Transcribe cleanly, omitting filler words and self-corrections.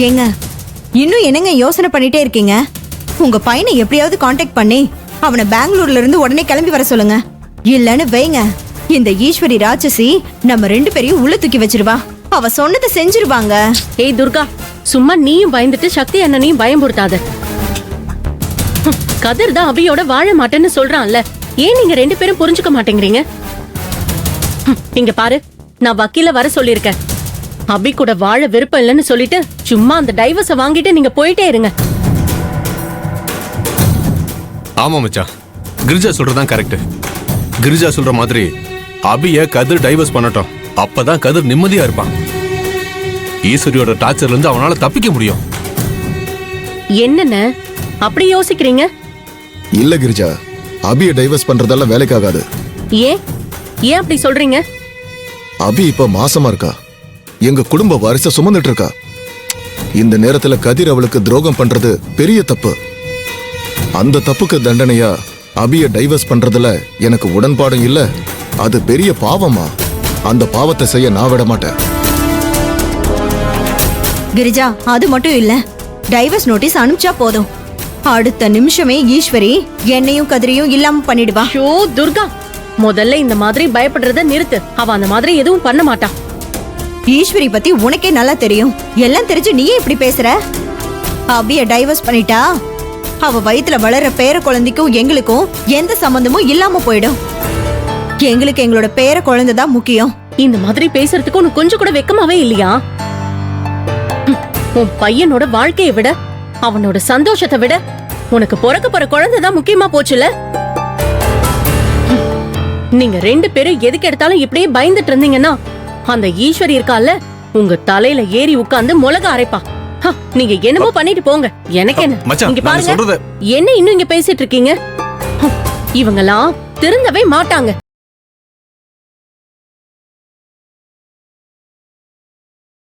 ஏங்க இன்னும் என்னங்க யோசனை பண்ணிட்டே இருக்கீங்க? உங்க பையனை எப்படியாவது காண்டாக்ட் பண்ணி அவனை பெங்களூர்ல இருந்து உடனே கிளம்பி வர சொல்லுங்க. இல்லன்னு வைங்க, இந்த ஈஸ்வரி ராட்சசி நம்ம 2 பேரையும் உள்ள தூக்கி வச்சிருவா. அவ சொன்னதை செஞ்சிருவாங்க. ஏய் துர்கா, சும்மா நீயும் பயந்துட்டு சக்தி அண்ணனையும் பயம்படுத்தாத. கதிர் தான் அபியோட வாழ மாட்டேன்னு சொல்றான்ல, ஏன் நீங்க 2 பேரும் புரிஞ்சுக்க மாட்டேங்கிறீங்க? இங்க பாரு, நான் வக்கீல வர சொல்லிருக்கேன். அபி கூட வாழ விருப்பம் இல்லைன்னு சொல்லிட்டு சும்மா அந்த டைவர்ஸ வாங்கிட்டு நீங்க போயிட்டே இருங்க. ஆமா மச்சான், கிரிஜா சொல்றதான் கரெக்ட். கிரிஜா சொல்ற மாதிரி அபிய கதிர் டைவர்ஸ் பண்ணட்டும். அப்பதான் கதிர் நிம்மதியா இருப்பான். ஈஸ்வரியோட டார்ச்சர்ல இருந்து அவனால தப்பிக்க முடியும். என்னன்னு அப்படி யோசிக்கிறீங்க? இல்ல கிரிஜா, அபிய டைவர்ஸ் பண்றதெல்லாம் வேலைக்காகாது. ஏன் ஏன் அப்படி சொல்றீங்க? அபி இப்ப மாசமா இருக்கா, எங்க குடும்ப வாரிச சுமந்துட்டு இருக்கா. இந்த நேரத்துல கதிர் அவளுக்கு துரோகம் பண்றது பெரிய தப்பு. அந்த தப்புக்கு தண்டனையா அபிய டைவர்ஸ் பண்றதுல எனக்கு உடன்பாடும் இல்ல. அது பெரிய பாவமா. அந்த பாவத்தை செய்ய நான் விட மாட்டேன். கிரிஜா, அது மட்டும் இல்ல, டைவர்ஸ் நோட்டீஸ் அனுப்பிச்சா போதும், அடுத்த நிமிஷமே ஈஸ்வரி என்னையும் கதிரையும் இல்லாம பண்ணிடுவா. ஷோ துர்கா, முதல்ல இந்த மாதிரி பயப்படுறத நிறுத்து. அவ அந்த மாதிரி எதுவும் பண்ண மாட்டான். ஈஸ்வரி பத்தி உனக்கே நல்லா தெரியும். எல்லாம் தெரிஞ்சு நீயே இப்படி பேசுற? அபிய டைவர்ஸ் பண்ணிட்டா அவ வயித்துல வளர பேர குழந்தைக்கும் எங்களுக்கும் எந்த சம்பந்தமும் இல்லாம போயிடும். எங்களுக்கு எங்களோட பேர குழந்தை தான் முக்கியம். இந்த மாதிரி பேசுறதுக்கு உனக்கு கொஞ்சம் கூட வெக்கமாவே இல்லையா? உன் பையனோட வாழ்க்கையை விட, அவனோட சந்தோஷத்தை விட உனக்கு பிறக்க போற குழந்தை தான் முக்கியமா போச்சுல. நீங்க 2 பேரும் எதுக்கு எடுத்தாலும் இப்படியே பயந்துட்டு இருந்தீங்கன்னா அந்த ஈஸ்வரி இருக்கால, உங்க தலையில ஏறி உட்கார்ந்து மிளகா அரைப்பா. நீங்க என்னமோ பண்ணிட்டு போங்க, எனக்கு என்ன. இங்க பாருங்க, என்ன இன்னும் இங்க பேசிட்டு இருக்கீங்க? இவங்கெல்லாம் திருந்தவே மாட்டாங்க.